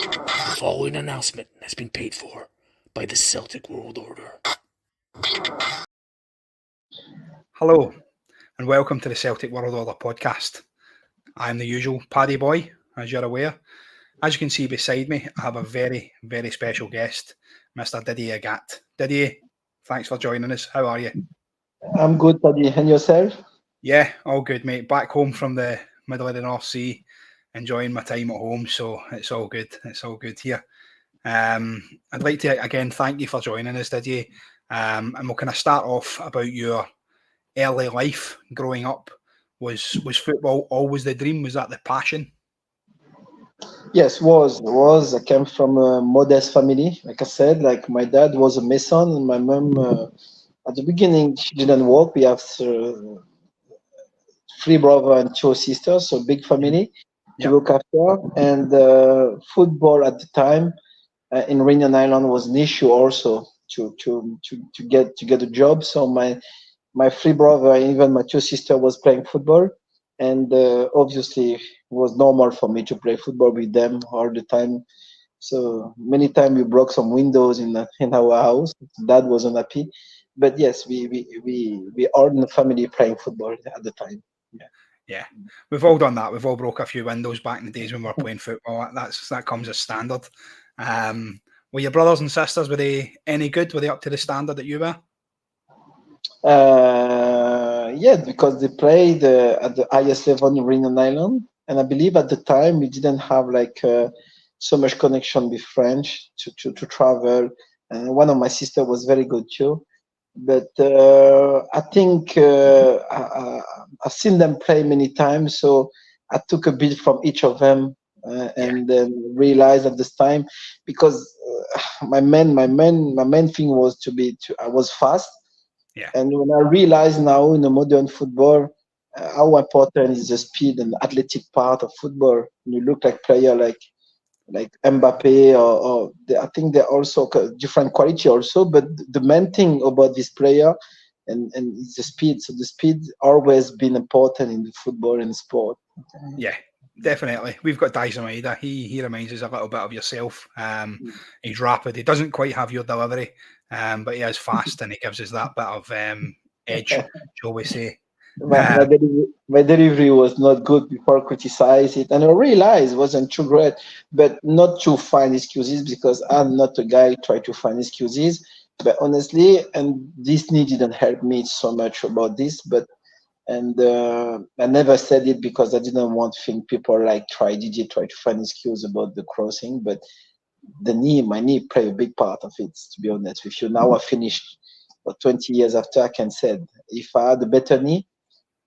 The following announcement has been paid for by the Celtic World Order. Hello, and welcome to the Celtic World Order podcast. I'm the usual PaddyBhoy, as you're aware. As you can see beside me, I have a very, very special guest, Mr. Didier Agathe. Didier, thanks for joining us. How are you? I'm good, Paddy. And yourself? Yeah, all good, mate. Back home from the middle of the North Sea, enjoying my time at home, so it's all good. It's all good here. I'd like to, again, thank you for joining us, Didier. And we'll kind of start off about your early life growing up. Was football always the dream? Was that the passion? Yes, was. I came from a modest family. Like I said, like my dad was a mason, and my mom, at the beginning, she didn't work. We have three brothers and two sisters, so big family to look after. And football at the time in Reunion Island was an issue also to get a job. So my three brother, even my two sister, was playing football, and obviously it was normal for me to play football with them all the time. So many times we broke some windows in our house. Dad wasn't happy, but yes, we all in the family playing football at the time. Yeah, we've all done that. We've all broke a few windows back in the days when we were playing football. That comes as standard. Were your brothers and sisters, were they any good? Were they up to the standard that you were? Yeah, because they played at the highest level in Reunion Island, and I believe at the time we didn't have so much connection with French to travel. And one of my sister was very good too, but I think I've seen them play many times, so I took a bit from each of them. And then realized at this time, because my main thing was I was fast. Yeah. And when I realize now in the modern football how important is the speed and athletic part of football, you look like player like Mbappe I think they're also different quality also, but the main thing about this player and is the speed. So the speed always been important in the football and sport. Yeah, definitely. We've got Dyson Maeda. He reminds us a little bit of yourself. He's rapid. He doesn't quite have your delivery, but he is fast and he gives us that bit of edge, shall we say. My delivery was not good before I criticized it, and I realized it wasn't too great, but not to find excuses, because I'm not a guy try to find excuses. But honestly, and Disney didn't help me so much about this, but and I never said it because I didn't want to think people like try to find excuse about the crossing, but my knee play a big part of it, to be honest with you. Now I finished 20 years after, I can say if I had a better knee,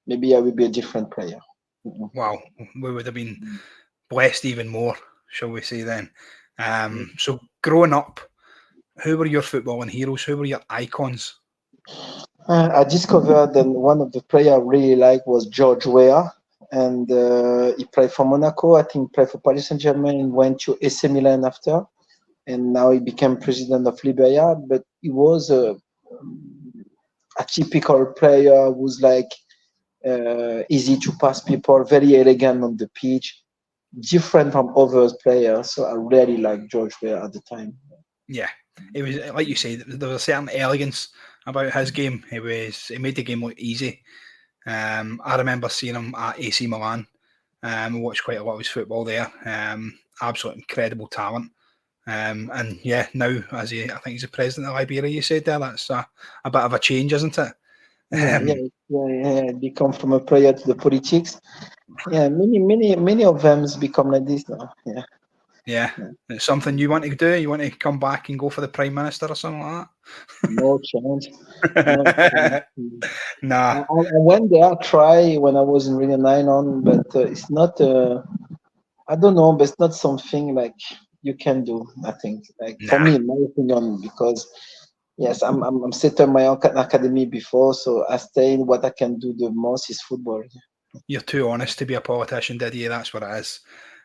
maybe I would be a different player. Wow, we would have been blessed even more, shall we say then. So growing up, who were your footballing heroes? Who were your icons? I discovered that one of the players I really liked was George Weah, and he played for Monaco. I think played for Paris Saint-Germain and went to AC Milan after, and now he became president of Liberia. But he was a typical player who's easy to pass people, very elegant on the pitch, different from other players. So I really liked George Weah at the time. Yeah, it was like you say. There was a certain elegance about his game. He made the game look easy. I remember seeing him at AC Milan. Watched quite a lot of his football there. Absolute incredible talent. And yeah, now I think he's the president of Liberia. You said there, that's a bit of a change, isn't it? Yeah. Become from a player to the politics. Yeah, many of them become like this now. Yeah. It's something you want to do. You want to come back and go for the prime minister or something like that? No chance. Nah. I went there, try when I was in Reunion Island, but it's not. I don't know, but it's not something like you can do. I think, for me, in my opinion, because yes, I'm set on my own academy before, so I stay in what I can do the most is football. You're too honest to be a politician, Didier. That's what it is.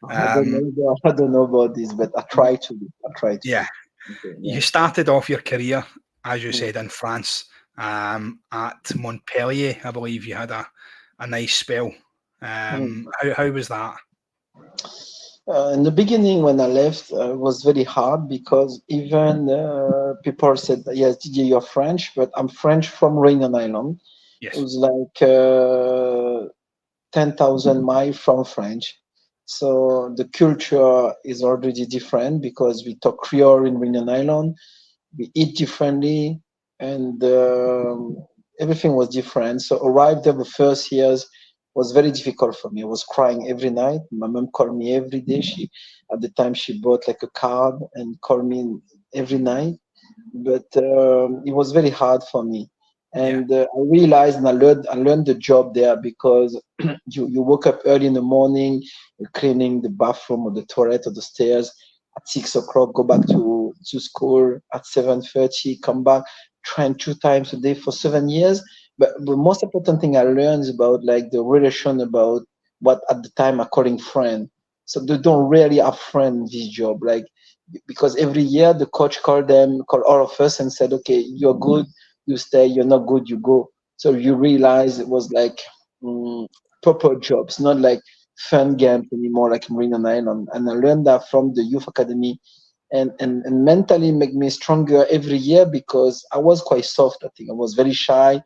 I don't know about this, but I try to. Yeah. Okay, yeah. You started off your career, as you said, in France, at Montpellier. I believe you had a nice spell. How was that? In the beginning, when I left, it was very hard because even people said, "Yes, Didier, you're French," but I'm French from Réunion Island. It Yes. was like 10,000 miles from French. So the culture is already different because we talk Creole in Réunion Island, we eat differently, and everything was different. So arrived there the first years was very difficult for me. I was crying every night. My mom called me every day. She at the time she bought like a card and called me every night, but it was very hard for me. Yeah. And I realized and I learned the job there because you woke up early in the morning, you're cleaning the bathroom or the toilet or the stairs at 6 o'clock, go back to school at 7:30, come back, train 2 times a day for 7 years. But the most important thing I learned is about like the relation about what at the time I calling friend. So they don't really have friend in this job. Like because every year the coach called all of us and said, okay, you're good, you stay, you're not good, you go. So you realize it was like mm, proper jobs, not like fun games anymore, like in Marine Island. And I learned that from the youth academy, and mentally make me stronger every year because I was quite soft. I think I was very shy,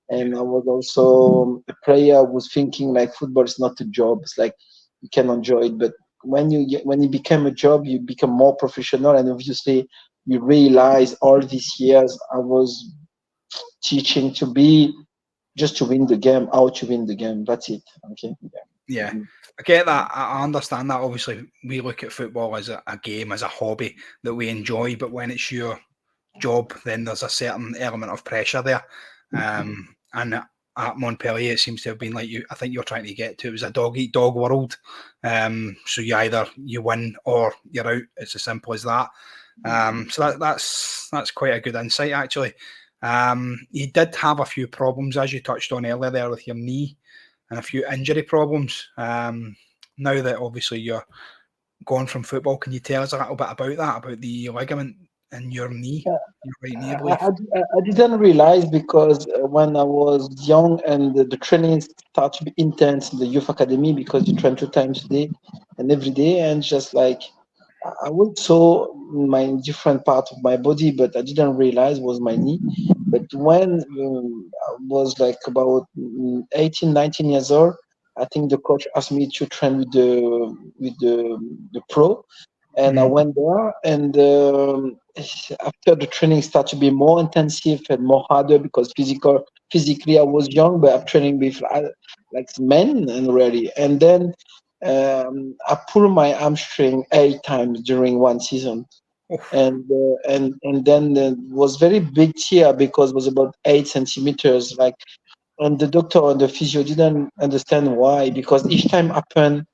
Yeah. and I was also a player who was thinking like football is not a job. It's like you can enjoy it, but when it became a job, you become more professional, and obviously you realize all these years I was teaching to be just to win the game, how to win the game. That's it. Okay. Yeah, Yeah. I get that. I understand that. Obviously, we look at football as a game, as a hobby that we enjoy. But when it's your job, then there's a certain element of pressure there. And at Montpellier, it seems to have been like you. I think you're trying to get to. It was a dog eat dog world. So you either you win or you're out. It's as simple as that. So that's quite a good insight actually. You did have a few problems as you touched on earlier there with your knee and a few injury problems. Now that obviously you're gone from football, can you tell us a little bit about that, about the ligament in your knee, your right knee, I I, believe? I didn't realize because when I was young and the training started to be intense in the youth academy because you train 2 times a day and every day, and just like I would saw my different part of my body, but I didn't realize was my knee. But when I was like about 18, 19 years old, I think the coach asked me to train with the pro, and I Mm. went there. And after the training started to be more intensive and more harder because physically I was young, but I'm training with like men and really. And then I pulled my hamstring 8 times during one season, Oof. and then it was very big tear because it was about 8 centimeters. Like, and the doctor and the physio didn't understand why because each time happened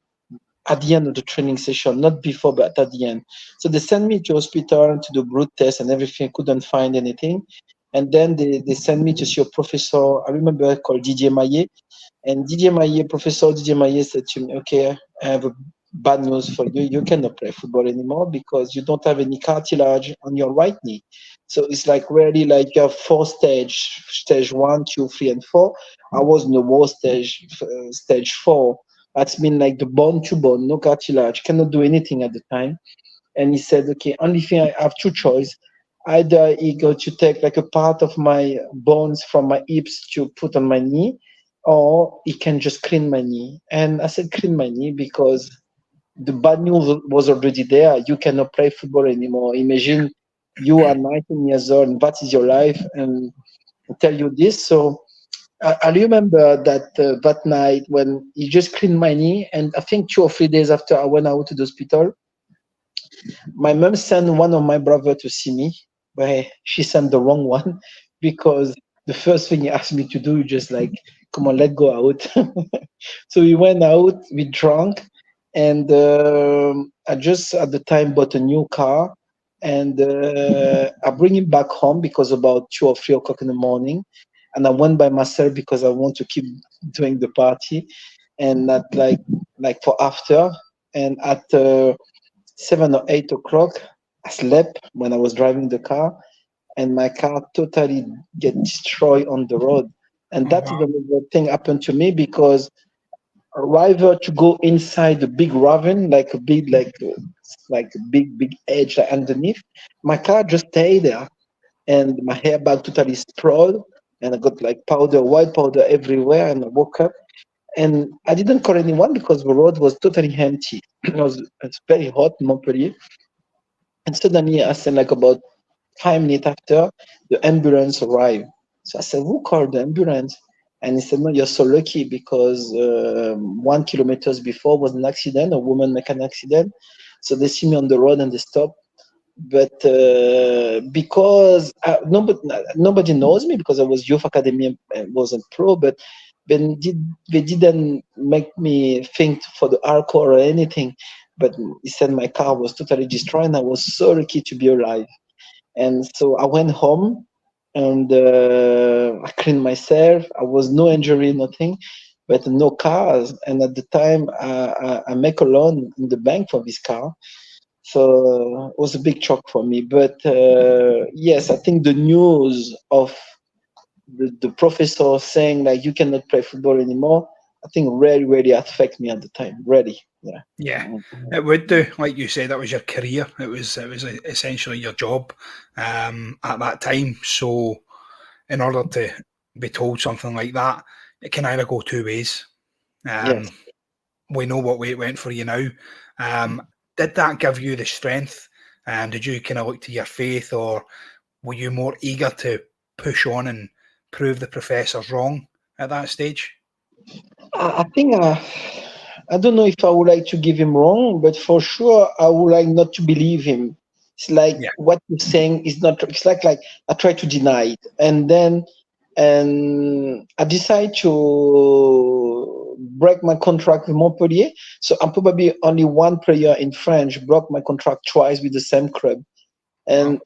at the end of the training session, not before, but at the end. So they sent me to hospital to do blood test and everything, couldn't find anything. And then they sent me to see a professor, I remember, called Didier Maillet. And Professor Didier Maillet said to me, okay, I have a bad news for you. You cannot play football anymore because you don't have any cartilage on your right knee. So it's like really like a stage 1, 2, 3, and 4. I was in the worst stage 4. That's mean like the bone to bone, no cartilage, cannot do anything at the time. And he said, okay, only thing I have two choice. Either he go to take like a part of my bones from my hips to put on my knee, or he can just clean my knee. And I said, clean my knee because the bad news was already there. You cannot play football anymore. Imagine you are 19 years old and that is your life, and I tell you this. So I remember that night when he just cleaned my knee, and I think 2 or 3 days after I went out to the hospital, my mom sent one of my brother to see me, but she sent the wrong one because the first thing he asked me to do is just like, come on, let's go out. So we went out, we drank, and I just at the time bought a new car, and I bring him back home because about 2 or 3 o'clock in the morning, and I went by myself because I want to keep doing the party, and at like for after, and at 7 or 8 o'clock, I slept when I was driving the car, and my car totally get destroyed on the road. And Oh, that is wow. another thing happened to me because rather to go inside the big ravine, like a big, like a big edge like underneath. My car just stayed there, and my hairbag totally sprawled, and I got like powder, white powder everywhere, and I woke up. And I didn't call anyone because the road was totally empty. It's very hot in Montpellier. And suddenly, I said, like about 5 minutes after, the ambulance arrived. So I said, who called the ambulance? And he said, no, you're so lucky because 1 kilometers before was an accident, a woman make an accident. So they see me on the road and they stop. But because nobody knows me because I was youth academy and wasn't pro, but they didn't make me think for the alcohol or anything. But he said my car was totally destroyed and I was so lucky to be alive. And so I went home and I cleaned myself. I was no injury, nothing, but no cars. And at the time, I make a loan in the bank for this car. So it was a big shock for me. But yes, I think the news of the professor saying like you cannot play football anymore, I think really affect me at the time. Really, yeah. Yeah, it would do. Like you said, that was your career. It was essentially your job at that time. So, in order to be told something like that, it can either go two ways. Yes. We know what way it went for you now. Did that give you the strength? Did you kind of look to your faith, or were you more eager to push on and prove the professors wrong at that stage? I think I don't know if I would like to give him wrong, but for sure I would like not to believe him. It's like Yeah, what he's saying is not. It's like I try to deny it, and then and I decide to break my contract with Montpellier. So I'm probably only one player in French broke my contract twice with the same club. wow.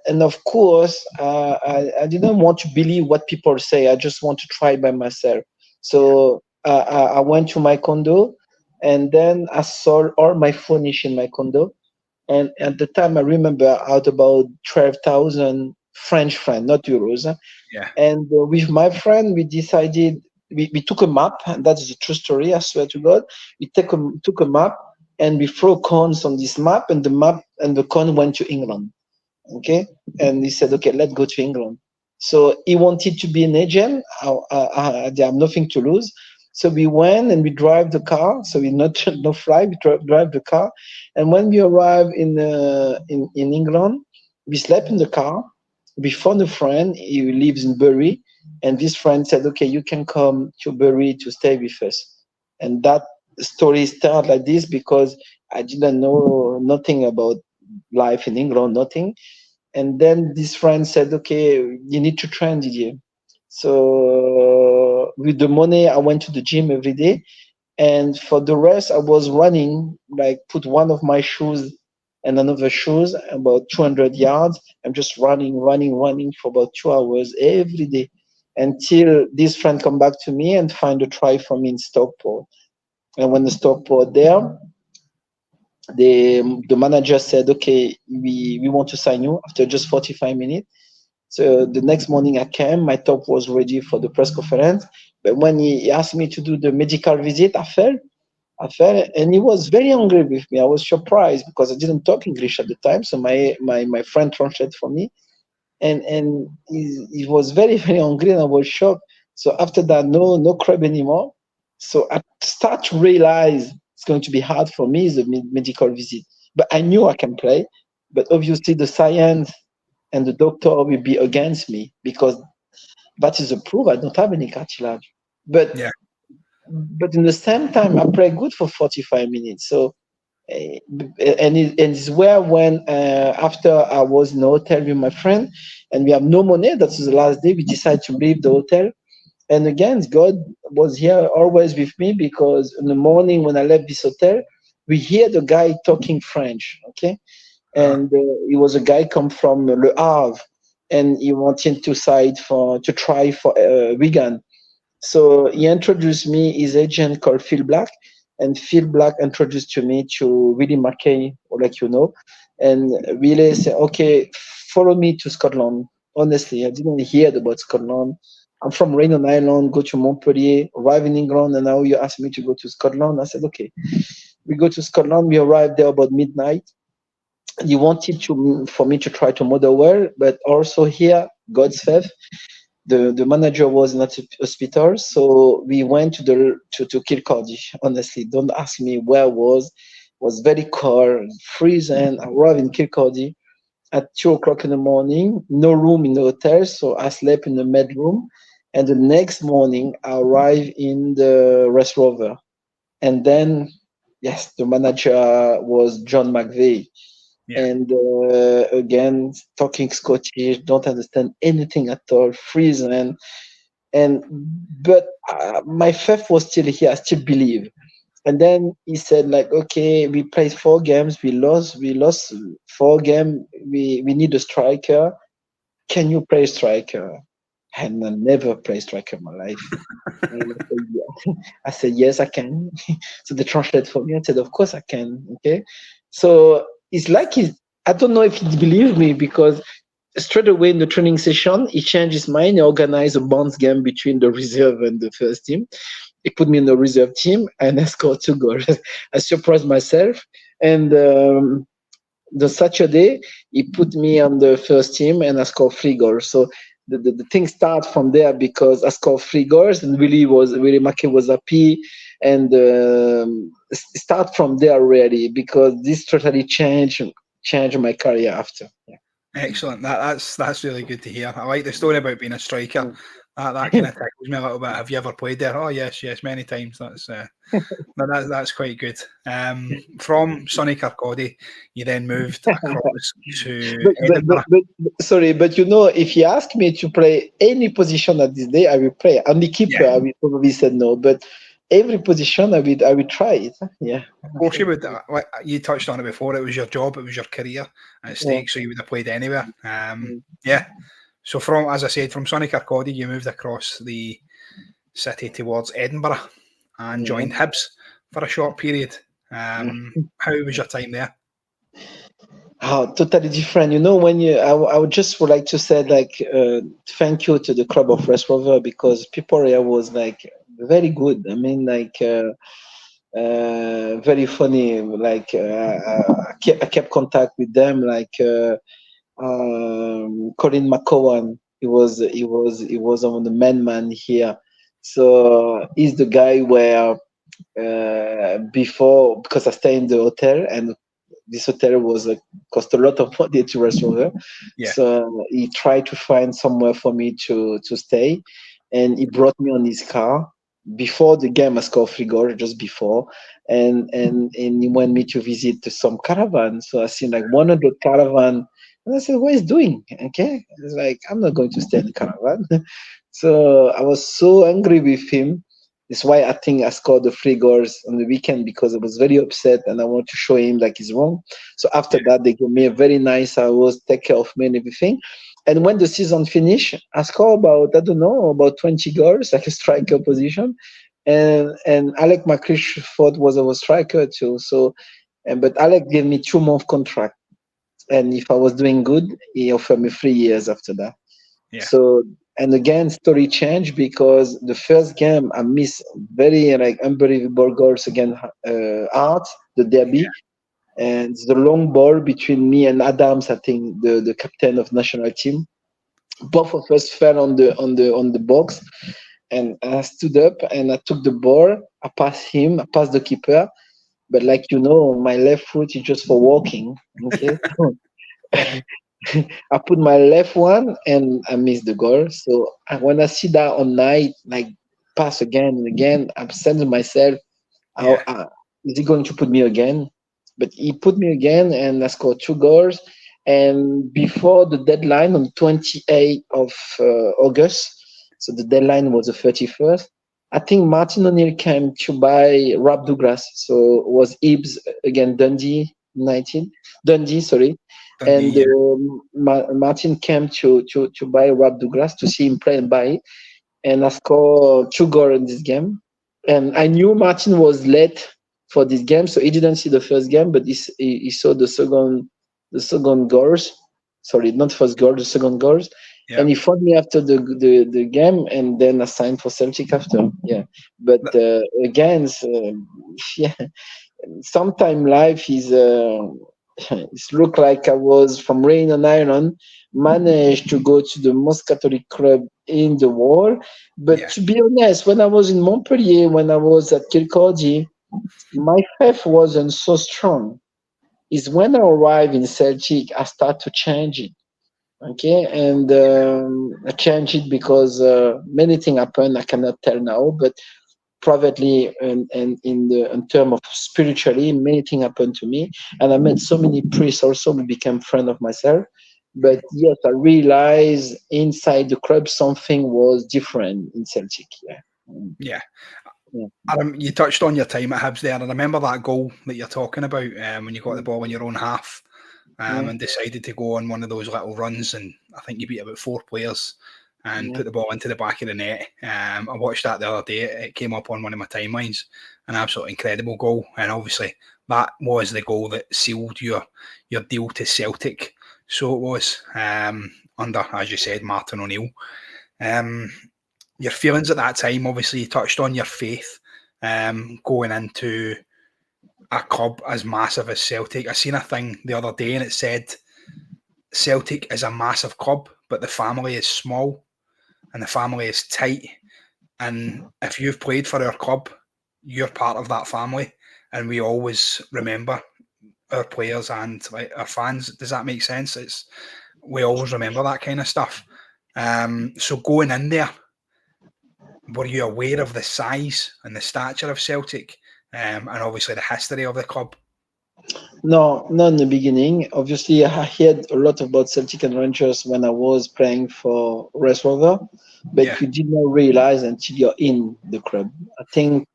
And of course I didn't want to believe what people say. I just want to try by myself. Yeah, So I went to my condo and then I sold all my furniture in my condo. And at the time I remember out about 12,000 French francs, not euros. yeah. And with my friend we decided, we took a map, and that's a true story, I swear to God. We took a map and we throw cones on this map, and the cone went to England. Okay. And he said, okay, let's go to England. So he wanted to be an agent. I have nothing to lose. So we went and we drive the car. So we not no fly, we drive the car. And when we arrived in England, we slept in the car. We found a friend. He lives in Bury, and this friend said, "Okay, you can come to Bury to stay with us." And that story started like this because I didn't know nothing about life in England, nothing. And then this friend said, "Okay, you need to train, Didier." So with the money, I went to the gym every day, and for the rest, I was running. Like put one of my shoes and another shoes about 200 yards. I'm just running for about 2 hours every day until this friend come back to me and find a try for me in Stockport. And when the Stockport there, the manager said, "Okay, we want to sign you after just 45 minutes." So the next morning I came, my top was ready for the press conference. But when he asked me to do the medical visit, I fell, and he was very angry with me. I was surprised because I didn't talk English at the time, so my friend translated for me, and he was very very angry, and I was shocked. So after that, no crab anymore. So I start to realize it's going to be hard for me the medical visit, but I knew I can play. But obviously the science and the doctor will be against me because that is a proof I don't have any cartilage. But Yeah. but in the same time, I play good for 45 minutes. So and it's where when after I was in a hotel with my friend and we have no money, that's the last day we decided to leave the hotel. And again, God was here always with me because in the morning when I left this hotel, we hear the guy talking French, okay? Uh, And he was a guy come from Le Havre, and he wanted to try for Wigan. So he introduced me his agent called Phil Black, and Phil Black introduced to me to Willie McKay, like you know, and Willie said, "Okay, follow me to Scotland." Honestly, I didn't hear about Scotland. I'm from Rain Island, go to Montpellier, arrive in England, and now you ask me to go to Scotland. I said, okay. We go to Scotland. We arrived there about midnight. You wanted for me to try to model well, but also here, God's faith, the manager was in a hospital, so we went to Kilcardy. Honestly, don't ask me where I was. It was very cold, freezing. I arrived in Kilcardy at 2 o'clock in the morning. No room in the hotel, so I slept in the med room. And the next morning, I arrived in the Rest Rover, and then yes, the manager was John McVeigh. Yeah. And again, talking Scottish, don't understand anything at all, freezing. And but my faith was still here. I still believe. And then he said, like, okay, we played 4 games, we lost 4 games. We need a striker. Can you play striker? And I never played striker in my life. And I said, yeah. I said, yes, I can. So they translate for me. I said, of course I can. Okay. So it's like I don't know if he believed me, because straight away in the training session, he changed his mind. He organized a bonds game between the reserve and the first team. He put me in the reserve team, and I scored 2 goals. I surprised myself. And the Saturday, he put me on the first team, and I scored 3 goals. So the thing starts from there, because I scored 3 goals, and really Maki was happy. And start from there really, because this totally changed my career after. Yeah. Excellent. That's really good to hear. I like the story about being a striker. That kind of tickles me a little bit. Have you ever played there? Oh yes, many times. That's quite good. From Sonny Kirkcaldy, you then moved across to Edinburgh. Sorry, but if you ask me to play any position at this day, I will play. Only keeper, yeah. I will probably say no, but every position I will try it. Yeah. Of course you would. You touched on it before. It was your job. It was your career at stake. Yeah. So you would have played anywhere. Yeah. So as I said, from Sonny Kirkcaldy, you moved across the city towards Edinburgh and joined Hibs for a short period. How was your time there? Oh, totally different. When I would just like to say, like, thank you to the club of Rest Rover, because people here was like very good. I mean, like, very funny. Like, I kept contact with them. Like, Colin McCowan, he was on the man here. So he's the guy where before, because I stay in the hotel, and this hotel cost a lot of money to Rest Rover. Yeah. So he tried to find somewhere for me to stay, and he brought me on his car. Before the game, I scored 3 goals just before, and he wanted me to visit some caravan. So I seen like 100 caravan, and I said, "What is doing?" Okay, it's like, I'm not going to stay in the caravan. So I was so angry with him. That's why I think I scored the 3 goals on the weekend, because I was very upset and I want to show him like he's wrong. So after that, they gave me a very nice house, take care of me and everything. And when the season finished, I scored about 20 goals, like a striker position. And Alec McLeish thought was a striker too. So, but Alec gave me 2-month contract. And if I was doing good, he offered me 3 years after that. Yeah. So, and again, story changed, because the first game I missed very unbelievable goals against Hart, the derby, and the long ball between me and Adams, I think the captain of national team. Both of us fell on the box, and I stood up and I took the ball. I passed him. I passed the keeper, but my left foot is just for walking. Okay. I put my left one and I missed the goal. So when I see that on night, like, pass again and again, I'm saying to myself, is he going to put me again? But he put me again, and I scored 2 goals. And before the deadline on 28th of August, so the deadline was the 31st, I think Martin O'Neill came to buy Rob Douglas. So it was Hibs against Dundee United. And Martin came to buy Rob Douglas, to see him play and buy it. And I scored 2 goals in this game. And I knew Martin was late for this game, so he didn't see the first game, but he saw the second goals. Sorry, not first goal, the second goals. And he phoned me after the game, and then I signed for Celtic after. Yeah, but again, yeah, sometime life is it's look like I was from rain on Ireland, managed to go to the most Catholic club in the world. But to be honest, when I was in Montpellier, when I was at Kilcordy, my faith wasn't so strong. It's when I arrived in Celtic, I start to change it. Okay, and I changed it because many things happened. I cannot tell now, but privately and in terms of spiritually, many things happened to me, and I met so many priests. Also, we became friend of myself. But yes, I realized inside the club something was different in Celtic. Yeah. Yeah. Yeah. You touched on your time at Hibs there. I remember that goal that you're talking about when you got the ball in your own half and decided to go on one of those little runs. And I think you beat about 4 players and put the ball into the back of the net. I watched that the other day. It came up on one of my timelines. An absolutely incredible goal. And obviously that was the goal that sealed your deal to Celtic. So it was under, as you said, Martin O'Neill. Your feelings at that time, obviously you touched on your faith going into a club as massive as Celtic. I seen a thing the other day and it said Celtic is a massive club, but the family is small and the family is tight. And if you've played for our club, you're part of that family. And we always remember our players and like our fans. Does that make sense? We always remember that kind of stuff. So going in there, were you aware of the size and the stature of Celtic and obviously the history of the club? No, not in the beginning. Obviously, I heard a lot about Celtic and Rangers when I was playing for West Rover, but you did not realize until you're in the club. I think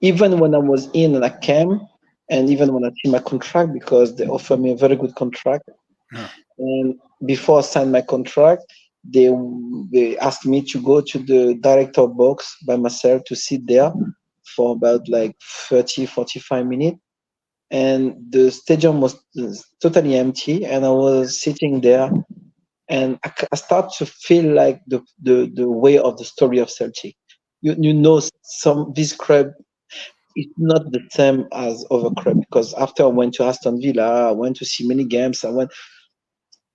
even when I was in and I came, and even when I changed my contract because they offered me a very good contract, and before I signed my contract, they asked me to go to the director box by myself to sit there for about like 30, 45 minutes, and the stadium was totally empty, and I was sitting there, and I start to feel like the way of the story of Celtic. You know, this club is not the same as other club, because after I went to Aston Villa, I went to see many games. I went,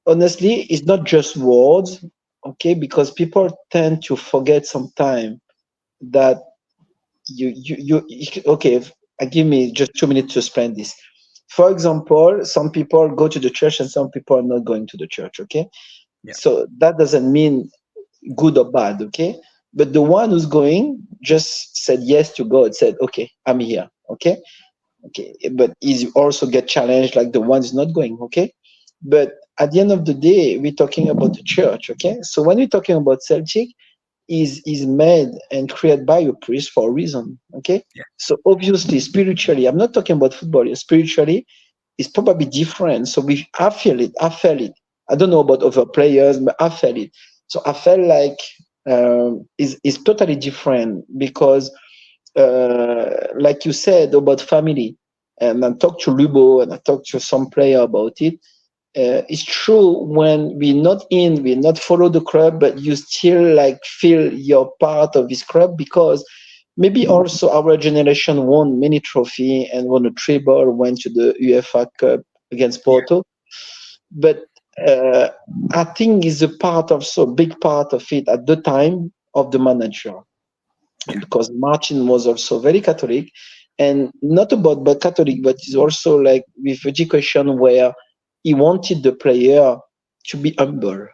honestly, it's not just words, okay, because people tend to forget sometimes that okay, give me just 2 minutes to explain this. For example, some people go to the church and some people are not going to the church, okay? So that doesn't mean good or bad, okay? But the one who's going just said yes to God, said, okay, I'm here, okay? Okay, but he also get challenged like the one who's not going, okay? But at the end of the day, we're talking about the church, okay? So when we're talking about Celtic, is made and created by a priest for a reason, okay? So obviously, spiritually, I'm not talking about football, spiritually, it's probably different. So I feel it. I felt it. I don't know about other players, but I felt it. So I felt like it's totally different because, like you said about family, and I talked to Lubo and I talked to some player about it. It's true when we're not follow the club, but you still like feel you're part of this club because maybe also our generation won many trophy and won a treble, went to the UEFA Cup against Porto. But I think it's a part of so big part of it at the time of the manager, because Martin was also very Catholic, and not about but Catholic, but he's also like with education where he wanted the player to be humble.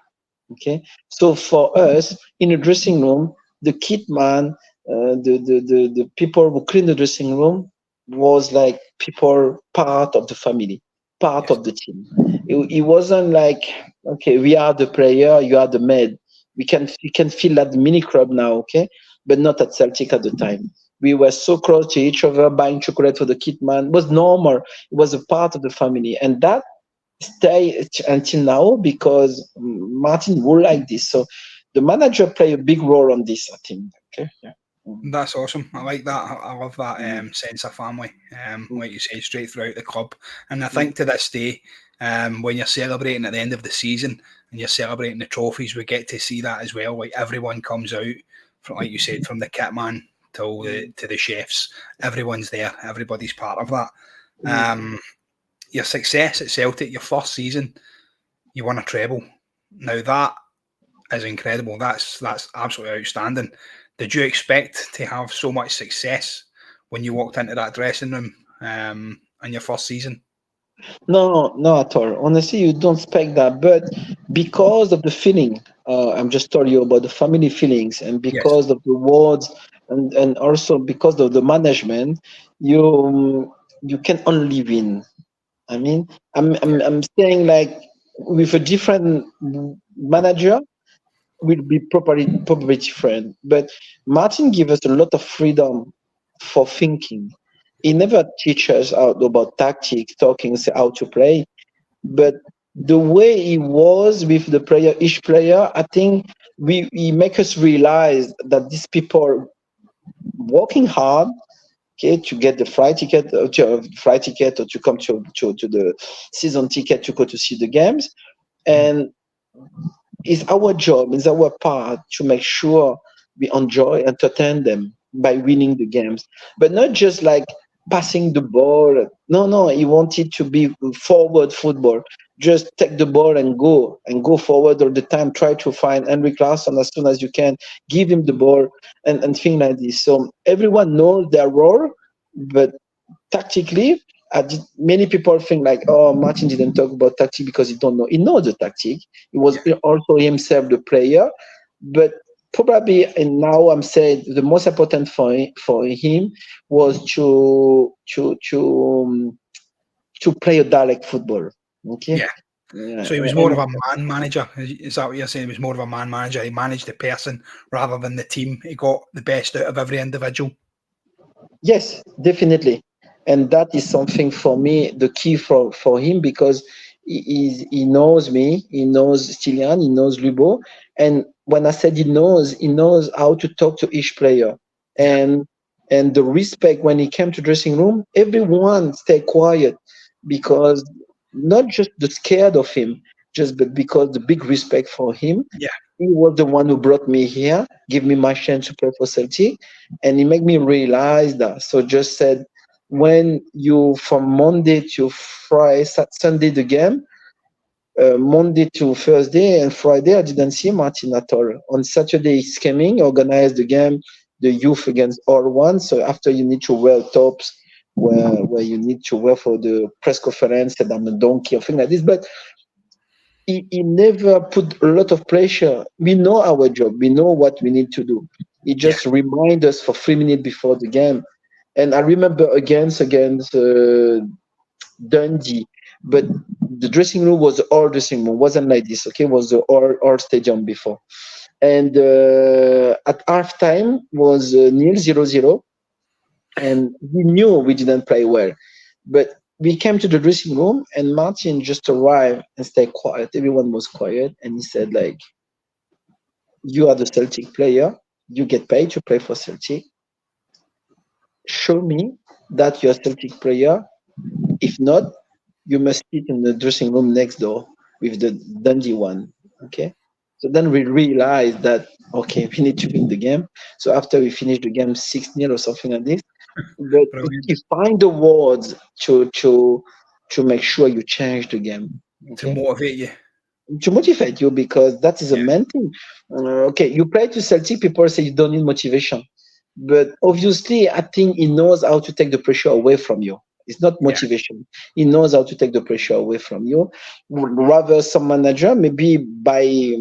Okay, so for us in the dressing room, the kit man, the people who clean the dressing room was like people part of the family, part of the team. It wasn't like, okay, we are the player, you are the maid. We can feel that mini club now, okay, but not at Celtic at the time. We were so close to each other, buying chocolate for the kit man. It was normal. It was a part of the family, and that stay until now because Martin would like this. So the manager play a big role on this, I think. Okay. Yeah. That's awesome. I like that. I love that sense of family, like you say, straight throughout the club. And I think to this day, when you're celebrating at the end of the season and you're celebrating the trophies, we get to see that as well. Like everyone comes out, from, like you said, from the kit man to the chefs. Everyone's there. Everybody's part of that. Your success at Celtic, your first season, you won a treble. Now that is incredible. That's absolutely outstanding. Did you expect to have so much success when you walked into that dressing room in your first season? No, not at all. Honestly, you don't expect that, but because of the feeling, I'm just telling you about the family feelings, and Yes. because of the words, and also because of the management, you can only win. I mean, I'm saying like with a different manager will be probably different. But Martin gave us a lot of freedom for thinking. He never teaches us out about tactics, talking, say how to play. But the way he was with the player, each player, I think he make us realize that these people are working hard, okay, to get the flight ticket or to come to the season ticket to go to see the games. And it's our job, it's our part to make sure we enjoy, entertain them by winning the games, but not just like passing the ball. No, no, he wanted to be forward football. Just take the ball and go forward all the time. Try to find Henry Clausen as soon as you can. Give him the ball and things like this. So everyone knows their role, but tactically, many people think like, oh, Martin didn't talk about tactic because he don't know. He knows the tactic. He was also himself the player, but probably, and now I'm saying the most important for him was to play a direct football. Okay. Yeah. Yeah. So he was more of a man manager. Is that what you're saying? He was more of a man manager. He managed the person rather than the team. He got the best out of every individual. Yes, definitely. And that is something for me, the key for him, because he knows me, he knows Stilian, he knows Lubo. And when I said he knows how to talk to each player. Yeah. And the respect when he came to dressing room, everyone stay quiet because not just the scared of him, just but because the big respect for him. Yeah. He was the one who brought me here, give me my chance to play for Celtic, and he made me realize that. So just said, when you from Monday to Friday, Sunday the game, Monday to Thursday and Friday I didn't see Martin at all. On Saturday he's coming, organize the game, the youth against R1. So after you need to wear tops, where you need to wear for the press conference and I'm a donkey or thing like this, but he never put a lot of pressure. We know our job. We know what we need to do. He just remind us for 3 minutes before the game. And I remember against Dundee, but the dressing room was all dressing room. Wasn't like this. Okay, it was the all stadium before. And at halftime was nil 0-0, and we knew we didn't play well, but we came to the dressing room and Martin just arrived and stayed quiet. Everyone was quiet, and he said, like, you are the Celtic player, you get paid to play for Celtic. Show me that you're a Celtic player. If not, you must sit in the dressing room next door with the Dundee one. Okay. So then we realized that okay, we need to win the game. So after we finished the game 6-0 or something like this, but you find the words to make sure you change the game. To Okay. motivate you. To motivate you, because that is a main thing. Okay, you play to Celtic, people say you don't need motivation, but obviously I think he knows how to take the pressure away from you. It's not motivation. He knows how to take the pressure away from you. Rather, some manager maybe by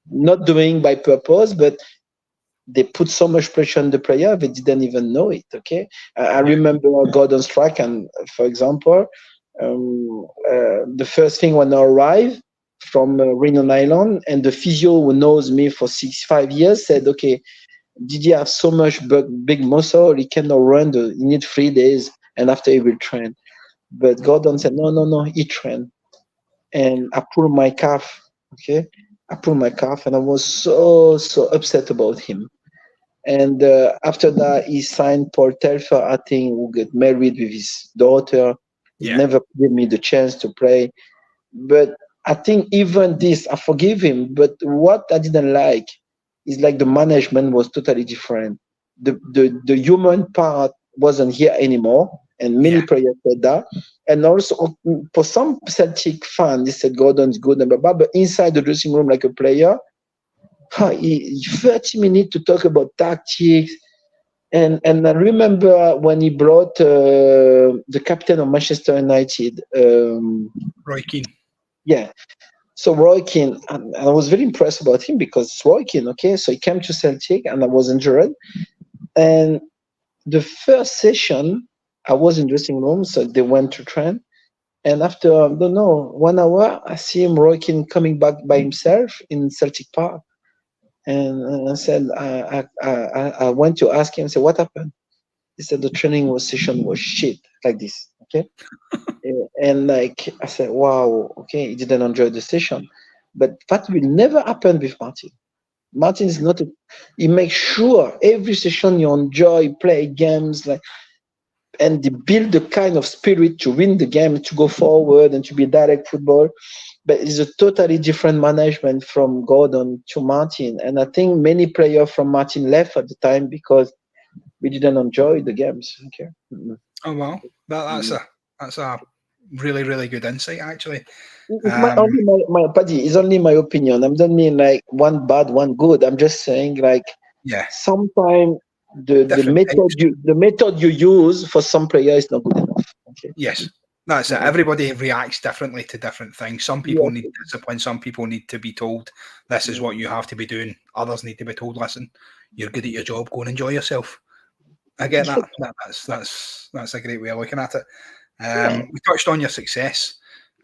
not doing by purpose, but they put so much pressure on the player they didn't even know it. Okay, I remember Gordon Strachan, and for example, the first thing when I arrived from Rhino Island, and the physio who knows me for 5 years said, okay, Didier have so much big muscle, he cannot run, he need 3 days, and after he will train. But Gordon said, no, no, no, he train. And I pulled my calf, okay? I pulled my calf, and I was so upset about him. And after that, he signed Paul Telfer, I think, who get married with his daughter. He Yeah. never gave me the chance to play. But I think even this, I forgive him. But what I didn't like is like the management was totally different. The human part wasn't here anymore, and many Yeah. players said that. And also for some Celtic fans, they said Gordon's good and blah blah. But inside the dressing room, like a player, 30 minutes to talk about tactics. And I remember when he brought the captain of Manchester United. Roy Keane. Yeah. So Roy Keane, and I was very impressed about him because it's Roy Keane, okay? So he came to Celtic and I was injured. And the first session, I was in dressing room, so they went to train. And after, I don't know, 1 hour, I see him, Roy Keane, coming back by himself in Celtic Park. And I said, I went to ask him, I said, what happened? He said the training session was shit, like this, okay? And like I said, wow, okay, he didn't enjoy the session. But that will never happen with Martin. Martin is not he makes sure every session you enjoy, play games, like, and they build the kind of spirit to win the game, to go forward and to be direct football. But it's a totally different management from Gordon to Martin. And I think many players from Martin left at the time because we didn't enjoy the games. Okay. Oh wow, that's a really really good insight actually. It's only my Paddy. It's only my opinion. I don't mean like one bad, one good. I'm just saying like Yeah, sometimes the different method types. the method you use for some player is not good enough. Okay. Yes, that's it. Everybody reacts differently to different things. Some people Yeah. need discipline. Some people need to be told this is what you have to be doing. Others need to be told, listen, you're good at your job. Go and enjoy yourself. I get that. That's a great way of looking at it. We touched on your success.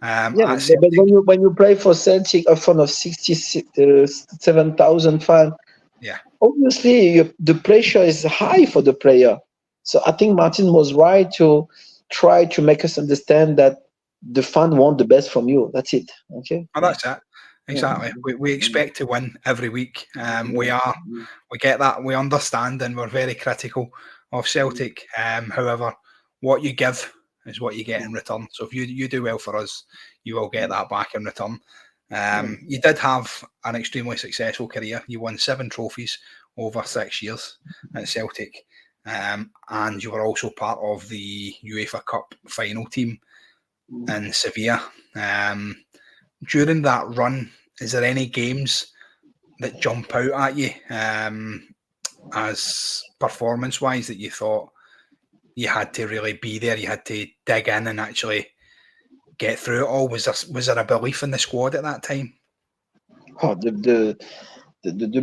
Yeah, At but Celtic. when you play for Celtic in front of 67,000 fans, Yeah, obviously the pressure is high for the player. So I think Martin was right to try to make us understand that the fan want the best from you. That's it. Okay. well, that's it. Yeah. Exactly. We expect to win every week. We get that. We understand, and we're very critical of Celtic. However, what you give is what you get in return. So if you do well for us, you will get that back in return. You did have an extremely successful career. You won 7 trophies over 6 years at Celtic, and you were also part of the UEFA Cup final team in Sevilla. During that run, is there any games that jump out at you as performance-wise that you thought you had to really be there, you had to dig in and actually get through it all? Was there a belief in the squad at that time? Oh, the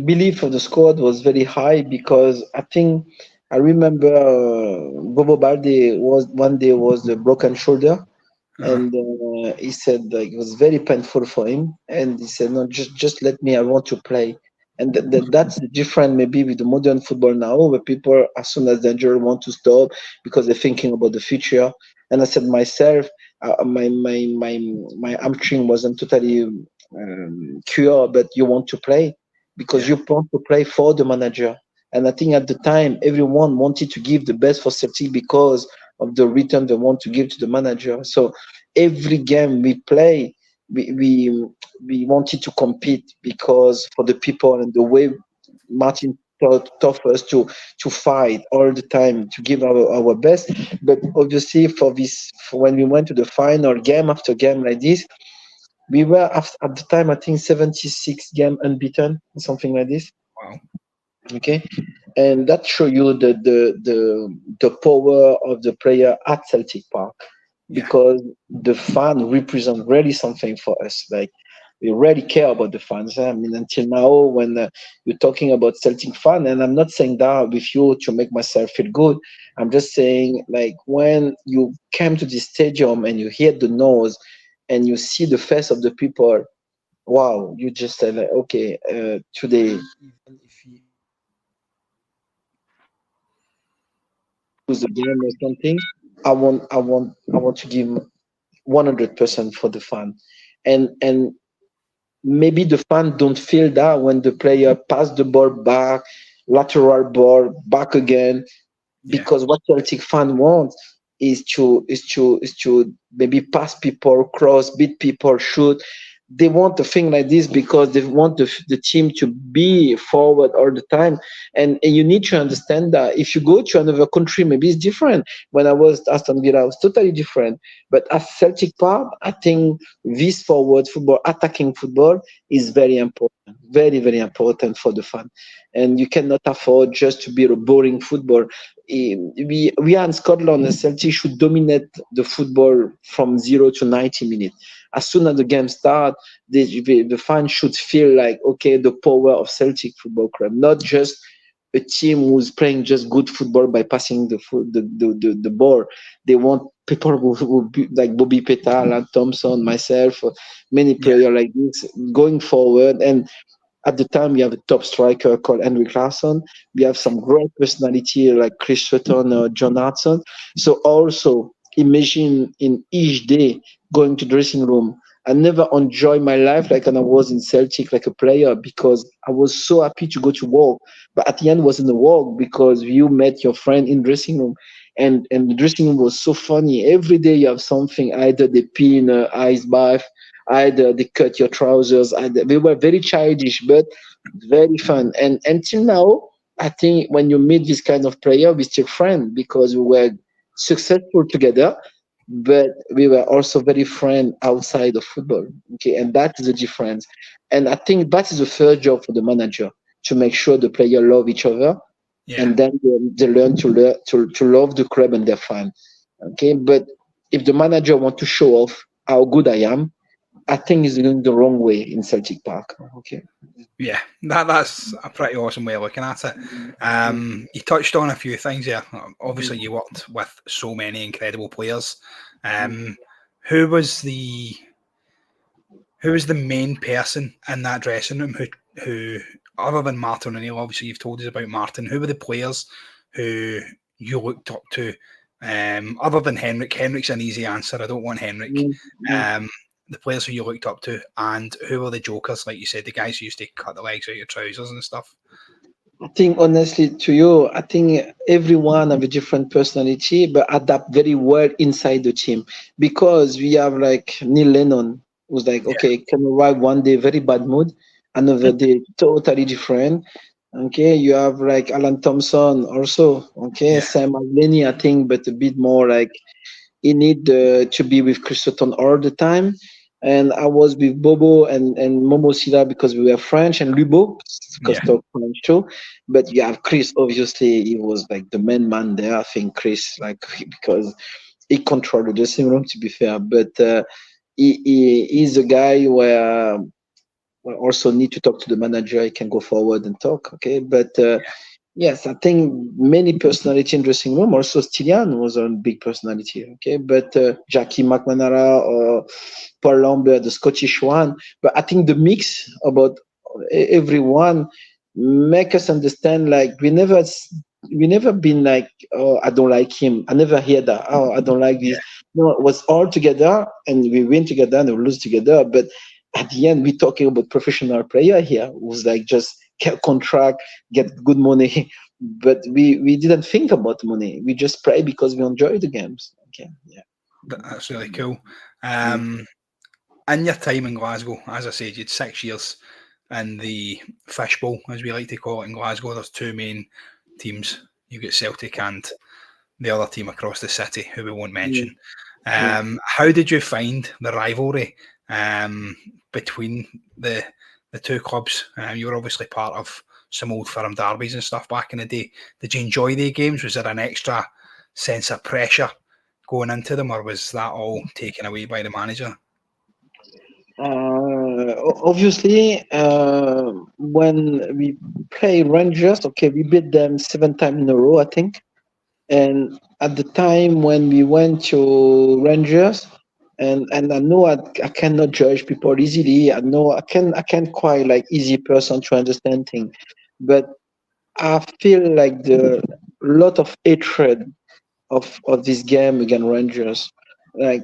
belief of the squad was very high because I think I remember Bobo Balde was one day was the broken shoulder, and he said like it was very painful for him, and he said no, just let me, I want to play. And that's the difference maybe with the modern football now, where people as soon as they're injured want to stop because they're thinking about the future. And I said myself, my hamstring wasn't totally cured, but you want to play because you want to play for the manager. And I think at the time everyone wanted to give the best for Celtic because of the return they want to give to the manager. So every game we play, we wanted to compete because for the people and the way Martin taught us to fight all the time to give our best. But obviously for this, for when we went to the final game after game like this, we were at the time I think 76 game unbeaten, something like this. Wow. Okay, and that show you the power of the player at Celtic Park, because the fan represent really something for us. Like we really care about the fans. I mean, until now, when you're talking about Celtic fan, and I'm not saying that with you to make myself feel good. I'm just saying, like, when you came to the stadium and you hear the noise and you see the face of the people, wow, you just say like, okay, today, even if you lose the game or something, I want to give 100% for the fan, and maybe the fan don't feel that when the player pass the ball back, lateral ball back again, because what Celtic fan wants, is to maybe pass people, cross, beat people, shoot. They want a thing like this because they want the team to be forward all the time. And you need to understand that if you go to another country, maybe it's different. When I was at Aston Villa, it was totally different. But at Celtic Park, I think this forward football, attacking football, is very important, very, very important for the fan. And you cannot afford just to be a boring football. We are in Scotland, and Celtic should dominate the football from 0 to 90 minutes. As soon as the game starts, the fans should feel like, okay, the power of Celtic Football Club, not just a team who's playing just good football by passing the ball. They want people who be like Bobby Peta, Alan Thompson, myself, many Yeah, players like this going forward. And at the time, we have a top striker called Henrik Larsson. We have some great personality like Chris Sutton or John Hartson. So also imagine in each day going to dressing room. I never enjoyed my life like when I was in Celtic like a player because I was so happy to go to work. But at the end wasn't a work because you met your friend in dressing room. And the dressing room was so funny. Every day you have something, either they pee in an ice bath, either they cut your trousers. Either we were very childish, but very fun. And until now, I think when you meet this kind of player, we still friends because we were successful together, but we were also very friends outside of football. Okay, and that is the difference. And I think that is the first job for the manager to make sure the player love each other, yeah, and then they learn to love the club and their fan. Okay, but if the manager want to show off how good I am, I think he's going the wrong way in Celtic Park. Okay. yeah. That's a pretty awesome way of looking at it. You touched on a few things there. Obviously, you worked with so many incredible players. Um, who was the who was the main person in that dressing room who other than Martin O'Neill, obviously you've told us about Martin, who were the players who you looked up to, other than Henrik? Henrik's an easy answer. I don't want Henrik. Mm-hmm. Um, the players who you looked up to, and who were the jokers, like you said, the guys who used to cut the legs out your trousers and stuff. I think honestly to you, I think everyone have a different personality, but adapt very well inside the team. Because we have like Neil Lennon, who's like, Yeah, okay, can arrive one day very bad mood, another day totally different. Okay, you have like Alan Thompson also. Okay, yeah, Sam Lenny, I think, but a bit more like he need to be with Chris Sutton all the time. And I was with Bobo and Momo Silla because we were French, and Lubo because yeah, talk French too. But you have Chris, obviously, he was like the main man there. I think Chris, like, because he controlled the dressing room, to be fair. But he's a guy where we also need to talk to the manager. He can go forward and talk, okay? But yes, I think many personality in dressing room. Also, Stilian was a big personality. Okay, but Jackie McManara or Paul Lambert, the Scottish one. But I think the mix about everyone make us understand. Like we never been like, oh, I don't like him. I never hear that. Oh, I don't like this. No, it was all together, and we win together and we lose together. But at the end, we're talking about professional player here who's like just get contract, get good money. But we didn't think about money. We just play because we enjoy the games. Okay, yeah. that's really cool. Um, in your time in Glasgow, as I said, you had 6 years in the fishbowl, as we like to call it in Glasgow. There's two main teams. You've got Celtic and the other team across the city, who we won't Mm, mention. mm. How did you find the rivalry between the two clubs? You were obviously part of some old firm derbies and stuff back in the day. Did you enjoy the games? Was there an extra sense of pressure going into them, or was that all taken away by the manager? Obviously, when we play Rangers, okay, we beat them 7 times in a row, I think. And at the time when we went to Rangers, and I know I cannot judge people easily. I know I can quite like easy person to understand things, but I feel like the lot of hatred of this game against Rangers. Like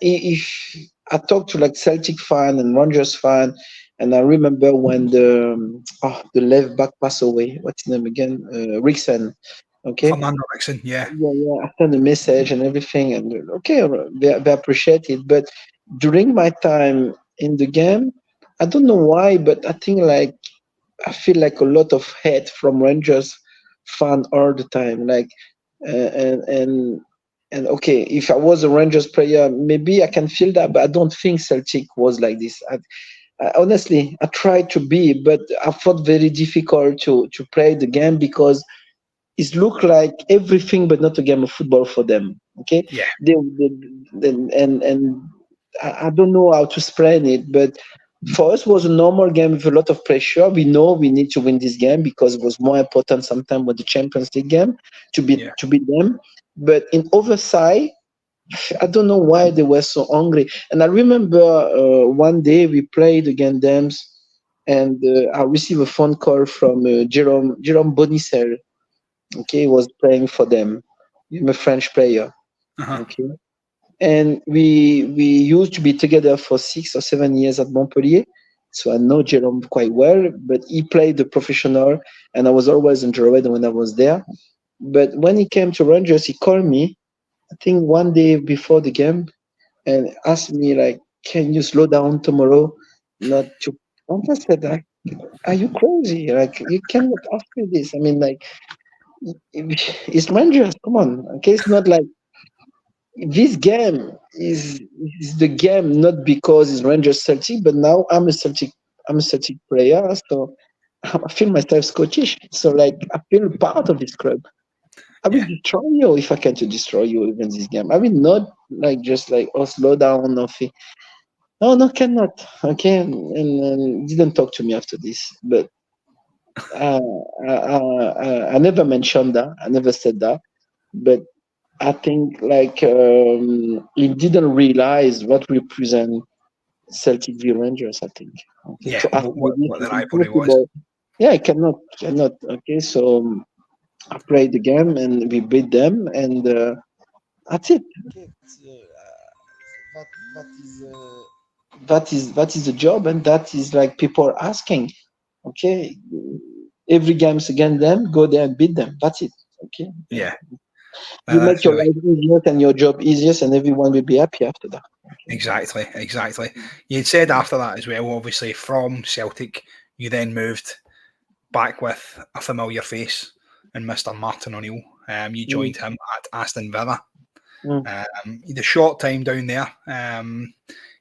if I talk to like Celtic fan and Rangers fan, and I remember when the left back passed away. What's his name again? Rickson. Okay. Fernando Nixon, yeah. Yeah, I sent a message and everything, and okay, they appreciate it. But during my time in the game, I don't know why, but I think like I feel like a lot of hate from Rangers fan all the time. Like, and okay, if I was a Rangers player, maybe I can feel that, but I don't think Celtic was like this. Honestly, I tried to be, but I thought very difficult to play the game because it looked like everything but not a game of football for them. Okay, Yeah, and I don't know how to explain it, but for us it was a normal game with a lot of pressure. We know we need to win this game because it was more important sometimes with the Champions League game yeah. to beat them. But in oversight, I don't know why they were so hungry. And I remember one day we played against them, and I received a phone call from Jerome Bonicel. Okay, he was playing for them. I'm a French player. Uh-huh. Okay, and we used to be together for 6 or 7 years at Montpellier. So I know Jerome quite well, but he played the professional, and I was always enjoyed when I was there. But when he came to Rangers, he called me. I think one day before the game, and asked me like, "Can you slow down tomorrow?" Not to. And I said, like, "Are you crazy? Like, you cannot ask me this. I mean, like, it's Rangers. Come on. Okay, it's not like this game is the game not because it's Rangers Celtic, but now I'm a Celtic player, so I feel myself Scottish. So like I feel part of this club. I will Yeah, destroy you if I can to destroy you even this game. I will not like just like slow down nothing. No, no, cannot. Okay, and didn't talk to me after this, but uh, I never mentioned that. I never said that, but I think like he didn't realize what represent Celtic v Rangers. I think. Okay, yeah. to ask me What the this is rivalry was. impossible. Yeah, I cannot. Okay, so I played the game and we beat them, and that's it. Okay, that is the job, and that is like people are asking. Okay, every game's against them, go there and beat them. That's it. Okay, yeah. Yeah, You make that's your really life easier and your job easier, and everyone will be happy after that. exactly. You'd said after that as well. Obviously, from Celtic, you then moved back with a familiar face in Mr. Martin O'Neill. You Mm, joined him at Aston Villa. mm. The short time down there,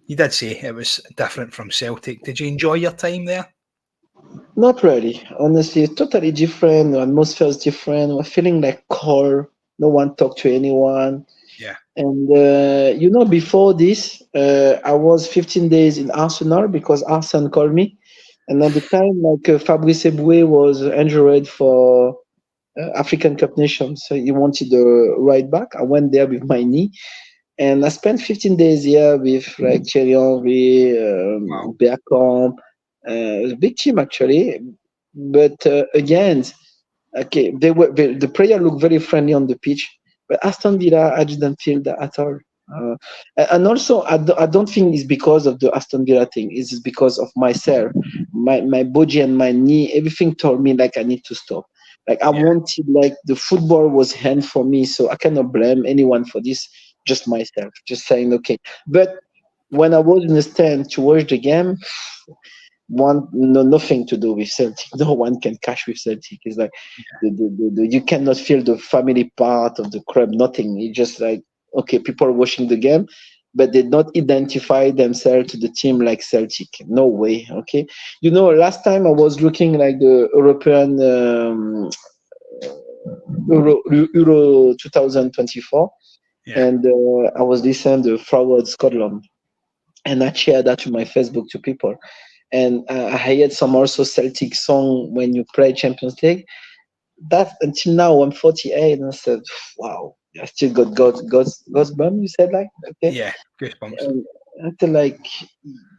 you did say it was different from Celtic. Did you enjoy your time there? Not really. Honestly, it's totally different. The atmosphere is different. We're feeling like cold. No one talk to anyone. Yeah, And before this, I was 15 days in Arsenal because Arsenal called me. And at the time, like Fabrice Eboué was injured for African Cup Nations, so he wanted the right back. I went there with my knee, and I spent 15 days here with like Thierry Henry, wow. Bergkamp. It was a big team actually, but again, okay, the player looked very friendly on the pitch, but Aston Villa, I didn't feel that at all. Uh, and also, I don't think it's because of the Aston Villa thing. It's because of myself, my body and my knee. Everything told me like I need to stop. Like I Yeah, wanted, like the football was hand for me, so I cannot blame anyone for this. Just myself, just saying okay. But when I was in the stand to watch the game, nothing to do with Celtic. No one can cash with Celtic. It's like you cannot feel the family part of the club. Nothing. It's just like okay, people are watching the game, but they not identify themselves to the team like Celtic. No way. Okay, last time I was looking like the European Euro 2024, yeah, and I was listening to Forward Scotland, and I shared that to my Facebook to people. And I heard some also Celtic song when you play Champions League. That until now I'm 48, and I said, "Wow, I still got God's bum." You said like, okay, yeah. Goosebumps. and I feel like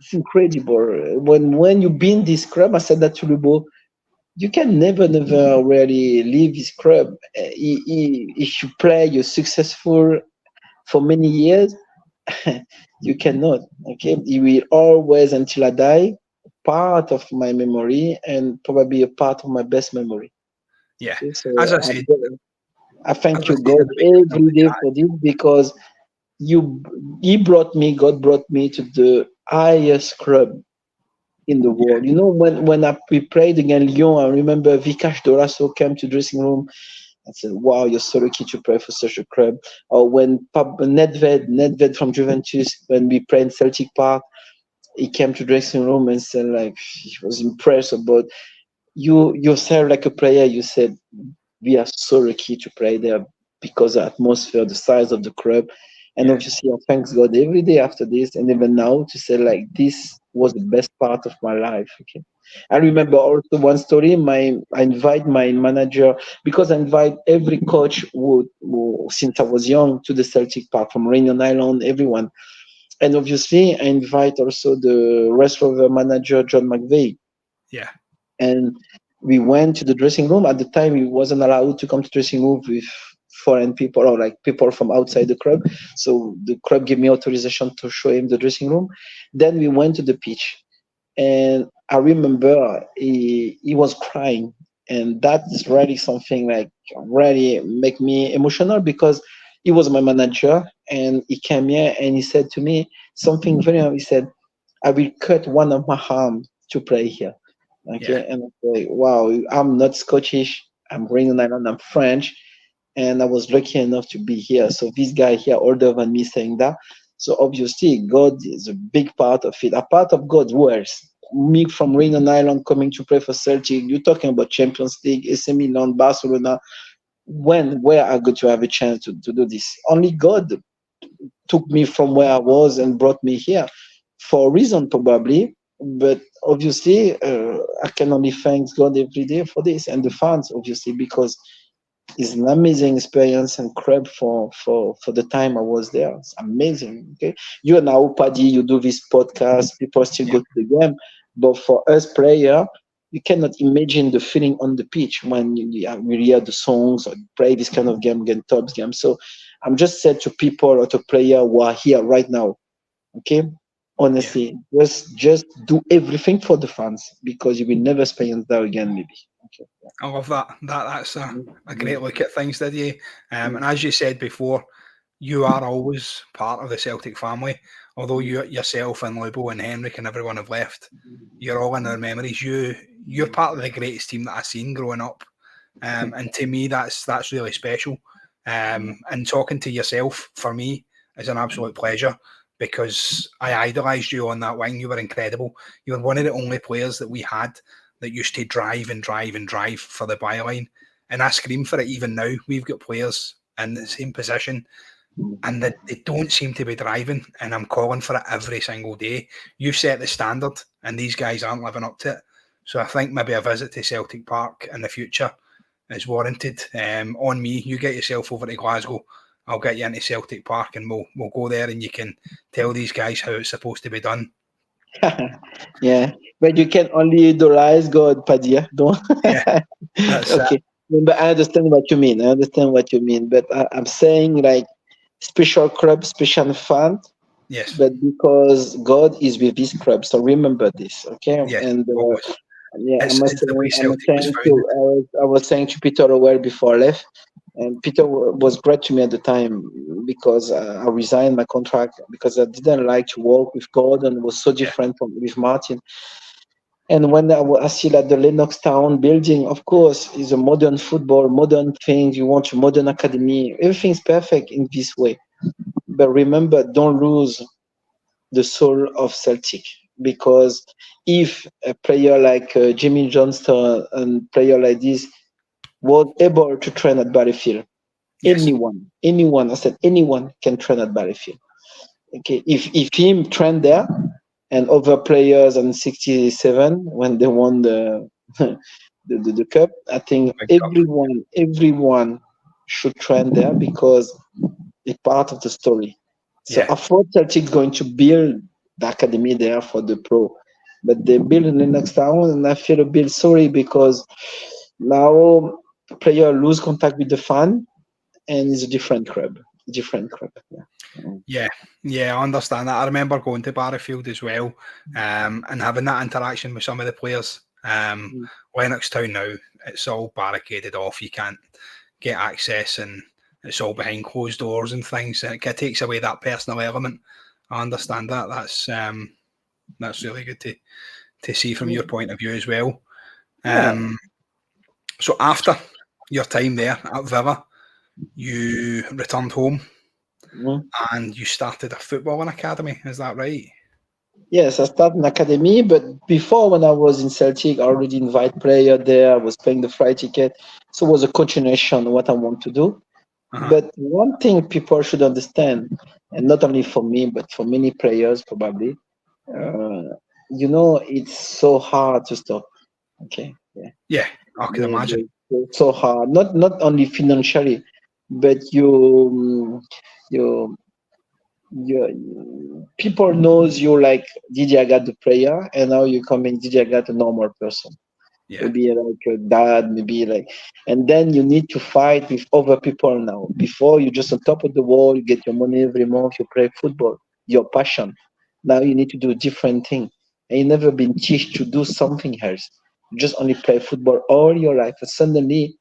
it's incredible when you been this club. I said that to Lubo. You can never really leave this club. If you play, you're successful for many years. You cannot. Okay, it will always until I die part of my memory and probably a part of my best memory. Yeah, Okay, so as I I'm said, there. I thank As I you, say, God, the biggest every compliment you day for this because God brought me to the highest club in the world. You know, when we played against Lyon, I remember Vikash Doraso came to dressing room and said, "Wow, you're so lucky to play for such a club." Or when Nedved from Juventus, when we played in Celtic Park, he came to dressing room and said, like, he was impressed about you yourself like a player. You said, "We are so lucky to play there because the atmosphere, the size of the club." And Yeah, obviously, I thank God every day after this, and even now to say like this was the best part of my life. Okay, I yeah, remember also one story. I invite my manager because I invite every coach who since I was young to the Celtic Park from Reunion Island, everyone, and obviously I invite also the Rest Rover manager John McVeigh, yeah, and we went to the dressing room. At the time, he wasn't allowed to come to dressing room with foreign people or like people from outside the club. So the club gave me authorization to show him the dressing room. Then we went to the pitch, and I remember he was crying, and that is really something like really make me emotional because he was my manager, and he came here and he said to me something very. He said, "I will cut one of my arm to play here." yeah, Okay, and I was like, wow, I'm not Scottish. I'm Greenland Island. I'm French, and I was lucky enough to be here. So this guy here, older than me, saying that. So obviously, God is a big part of it. A part of God, who else? Me from Greenland Island coming to play for Celtic. You're talking about Champions League, AC Milan, Barcelona. Where I got to have a chance to do this? Only God took me from where I was and brought me here for a reason, probably. But obviously, I can only thank God every day for this and the fans, obviously, because it's an amazing experience and crap for the time I was there. It's amazing. Okay, you are now Paddy. You do this podcast. People still yeah, go to the game, but for us player, you cannot imagine the feeling on the pitch when you hear the songs or play this kind of game against top game. So I'm just said to people or to player who are here right now. Okay, yeah. honestly, just do everything for the fans because you will never experience that again. Maybe. Okay. I love that. That's a Mm, great look at things, Didier. mm, And as you said before, you are always part of the Celtic family. Although mm, you yourself and Lubo and Henrik and everyone have left, you're all in mm, our memories. You're part of the greatest team that I've seen growing up. And to me, that's really special. And talking to yourself for me is an absolute pleasure because I idolised you on that wing. You were incredible. You were one of the only players that we had that used to drive and drive and drive for the byline. And I scream for it even now. We've got players in the same position and that they don't seem to be driving. And I'm calling for it every single day. You've set the standard and these guys aren't living up to it. So I think maybe a visit to Celtic Park in the future is warranted. On me, you get yourself over to Glasgow. I'll get you into Celtic Park, and we'll go there, and you can tell these guys how it's supposed to be done. yeah, but you can only idolize God, Paddy. Yeah? Don't. Yeah, that's it. Okay, but I understand what you mean. I understand what you mean. But I'm saying like special club, special fan, Yes, but because God is with this club. So remember this, okay? yes, And always. yeah, It's the way I'm Celtic was saying to founded. I was saying to Peter Rowell before I left, and Peter was great to me at the time because I resigned my contract because I didn't like to work with Gordon. It was so Yeah, different from with Martin. And when I see at the Lennox Town building, of course, is a modern football, modern things. You want a modern academy. Everything's perfect in this way. But remember, don't lose the soul of Celtic because if a player like Jimmy Johnston and player like this was able to train at Battlefield, yes, anyone, I said anyone can train at Battlefield. Okay, if him train there and other players in '67 when they won the the cup, I think big cup. everyone should train there because it's part of the story. So Yeah, I thought Celtic going to build the academy there for the pro, but they build in the next town, and I feel a bit sorry because now player lose contact with the fan, and it's a different club, different club. Yeah. yeah, yeah. I understand that. I remember going to Barrowfield as well, and having that interaction with some of the players. Mm, Lennox Town now, it's all barricaded off. You get access and it's all behind closed doors and things, and it kind of takes away that personal element. I understand that. That's really good to see from your point of view as well. So after your time there at Villa, you returned home and you started a footballing academy. Is that right? Yes, I started an academy, but before, when I was in Celtic, I already invite player there. I was paying the flight ticket, so it was a continuation of what I want to do. But one thing people should understand, and not only for me, but for many players probably, it's so hard to stop. Okay, Yeah, I can imagine. It's so hard, not only financially, but you people knows you like Didier Agathe the player, and now you come in Didier Agathe a normal person. Yeah. Maybe like a dad, maybe like, and then you need to fight with other people now. Before you just on top of the wall, you get your money every month, you play football, your passion. Now you need to do a different thing, and you never been taught to do something else. You just only play football all your life, and suddenly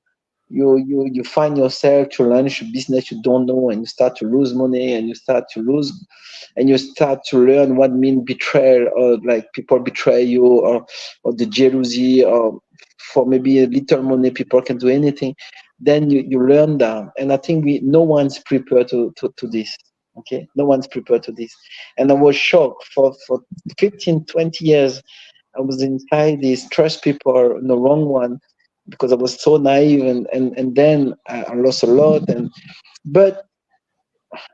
you find yourself to launch a business you don't know, and you start to lose money, and you start to learn what mean betrayal, or like people betray you, or the jealousy, or for maybe a little money people can do anything. Then you learn that, and I think no one's prepared to this. Okay, no one's prepared to this, and I was shocked for 15, 20 years. I was inside this trust people, the wrong one, because I was so naive, and then I lost a lot. But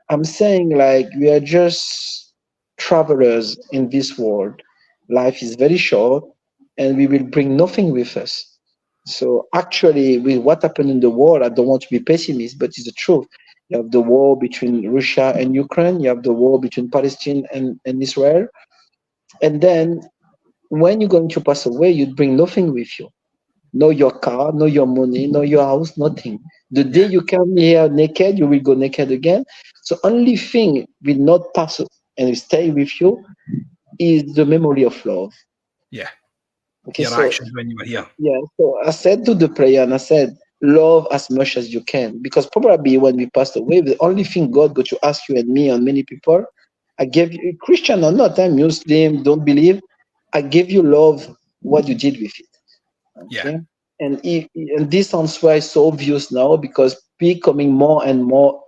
I'm saying, like, we are just travelers in this world. Life is very short, and we will bring nothing with us. So actually, with what happened in the world, I don't want to be pessimist, but it's the truth. You have the war between Russia and Ukraine. You have the war between Palestine and Israel. And then when you're going to pass away, you bring nothing with you. No your car, no your money, no your house, nothing. The day you come here naked, you will go naked again. So only thing will not pass and will stay with you is the memory of love. Yeah. Okay, your so actions when you were here. yeah, so I said to the player, and I said, love as much as you can, because probably when we passed away, the only thing God got to ask you and me and many people, I gave you, Christian or not, I'm Muslim, don't believe, I gave you love, what you did with it. Yeah. Okay, and this sounds why so obvious now, because becoming more and more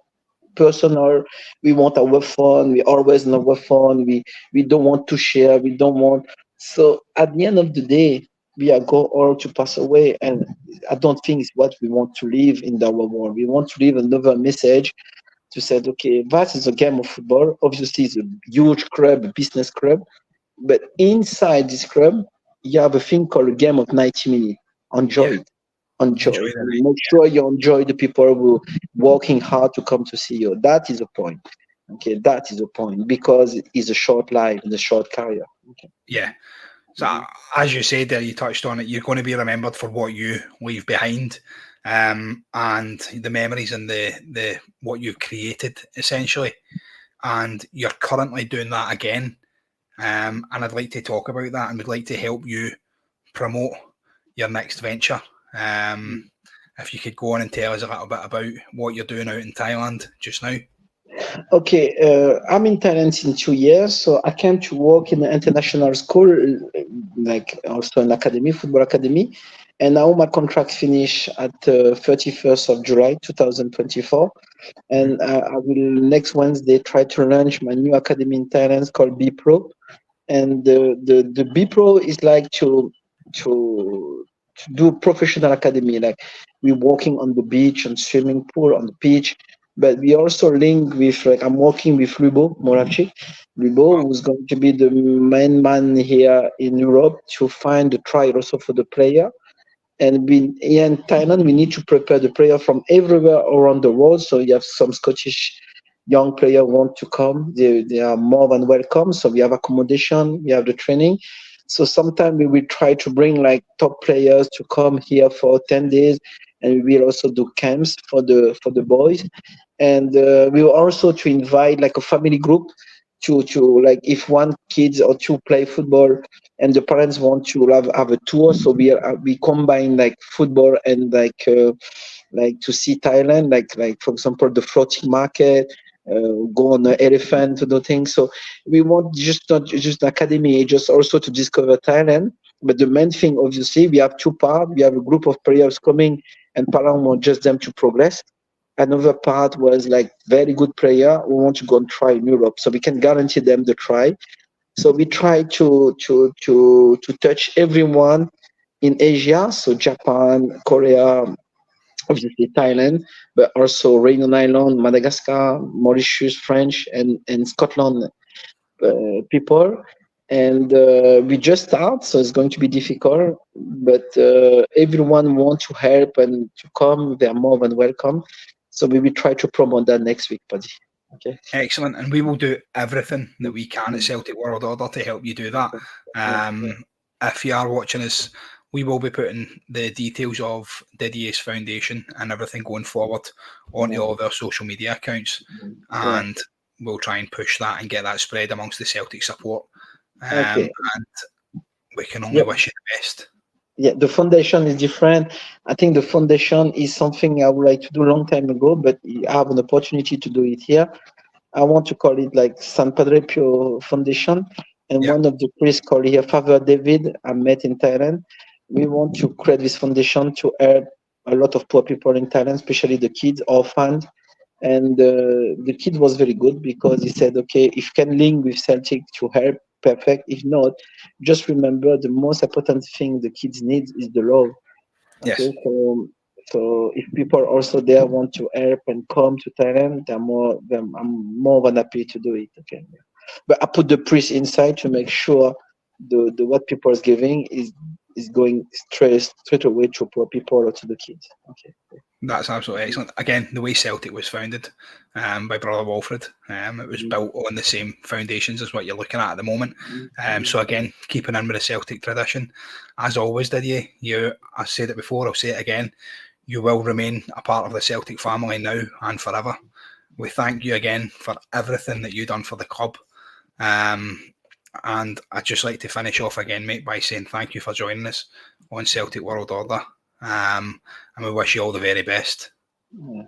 personal. We want our phone. We always on our phone. We don't want to share. We don't want. So at the end of the day, we are go all to pass away, and I don't think it's what we want to live in our world. We want to leave another message to say, okay, that is a game of football. Obviously, it's a huge club, a business club, but inside this club, you have a thing called a game of 90 minutes. Enjoy it. Enjoy Enjoy it. the And night. make sure you enjoy the people who working hard to come to see you. That is the point. Okay, that is the point, because it's a short life, it's a short career. Okay. Yeah. So as you said there, you touched on it. You're going to be remembered for what you leave behind, and the memories and the what you've created essentially. And you're currently doing that again. And I'd like to talk about that, and would like to help you promote your next venture. If you could go on and tell us a little bit about what you're doing out in Thailand just now. Okay, I'm in Thailand in 2 years, so I came to work in an international school, like also an academy, football academy, and now my contract finish at 31st of July 2024, and I will next Wednesday try to launch my new academy in Thailand called B Pro, and the B Pro is like to do professional academy, like we're walking on the beach and swimming pool on the beach, but we also link with, like, I'm working with Lubo Moravchik, Lubo, who's going to be the main man here in Europe to find the trial also for the player. And here in Thailand, we need to prepare the player from everywhere around the world. So you have some Scottish young player want to come. They are more than welcome. So we have accommodation, we have the training. So sometimes we will try to bring like top players to come here for 10 days, and we will also do camps for the boys. And we will also to invite like a family group to like, if one kids or two play football and the parents want to have a tour, so we combine like football and like like to see Thailand, like for example the floating market, go on an elephant to do things. So we want just not just academy, just also to discover Thailand. But the main thing, obviously, we have two parts. We have a group of players coming, and Palang want just them to progress. Another part was like very good player who want to go and try in Europe, so we can guarantee them the try. So we try to touch everyone in Asia, so Japan, Korea, obviously Thailand, but also Réunion Island, Madagascar, Mauritius, French, and Scotland people. And we just start, so it's going to be difficult. But everyone wants to help and to come. They are more than welcome. So we will try to promote that next week, Paddy. Okay. Excellent, and we will do everything that we can at Celtic World Order to help you do that. If you are watching us, we will be putting the details of Didier's foundation and everything going forward onto all of our social media accounts, and we'll try and push that and get that spread amongst the Celtic support. And we can only wish you the best. Yeah, the foundation is different. I think the foundation is something I would like to do a long time ago, but I have an opportunity to do it here. I want to call it like San Padre Pio Foundation. And one of the priests called here Father David, I met in Thailand. We want to create this foundation to help a lot of poor people in Thailand, especially the kids, orphans. And the kid was very good because he said, okay, if you can link with Celtic to help, perfect. If not, just remember the most important thing the kids need is the love. Okay, so if people also there want to help and come to Thailand, I'm more than happy to do it. Okay, but I put the priest inside to make sure the what people is giving is going straight away to poor people or to the kids. Okay. That's absolutely excellent. Again, the way Celtic was founded by Brother Walfred, it was built on the same foundations as what you're looking at the moment. So again, keeping in with the Celtic tradition, as always, Didier, I said it before, I'll say it again, you will remain a part of the Celtic family now and forever. We thank you again for everything that you've done for the club. And I'd just like to finish off again, mate, by saying thank you for joining us on Celtic World Order. And we wish you all the very best. Yeah.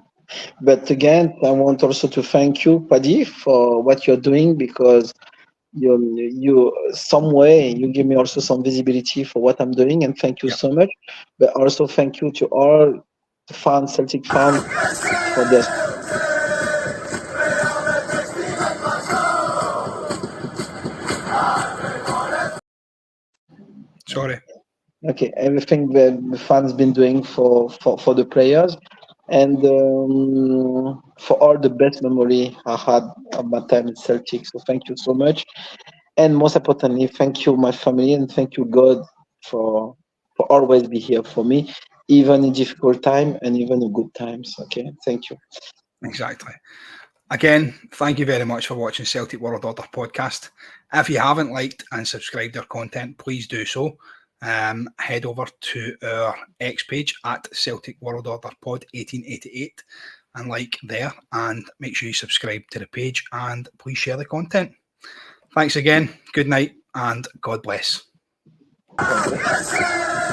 But again, I want also to thank you, Paddy, for what you're doing, because you some way you give me also some visibility for what I'm doing, and thank you so much. But also thank you to all the fans, Celtic fans, for this. Sorry. Okay, everything the fans been doing for the players, and for all the best memory I had of my time in Celtic. So thank you so much, and most importantly, thank you my family, and thank you God for always be here for me, even in difficult time and even in good times. Okay, thank you. Exactly. Again, thank you very much for watching Celtic World Order podcast. If you haven't liked and subscribed our content, please do so. Head over to our X page at Celtic World Order Pod 1888 and like there, and make sure you subscribe to the page and please share the content. Thanks again. Good night and God bless. God bless.